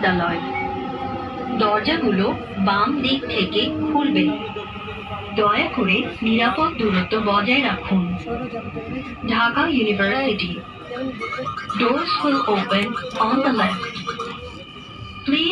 বিশ্ববিদ্যালয়। দরজাগুলো বাম দিক থেকে খুলবে। দয়া করে নিরাপদ দূরত্ব বজায় রাখুন। Dhaka university. Doors will open on the left. Please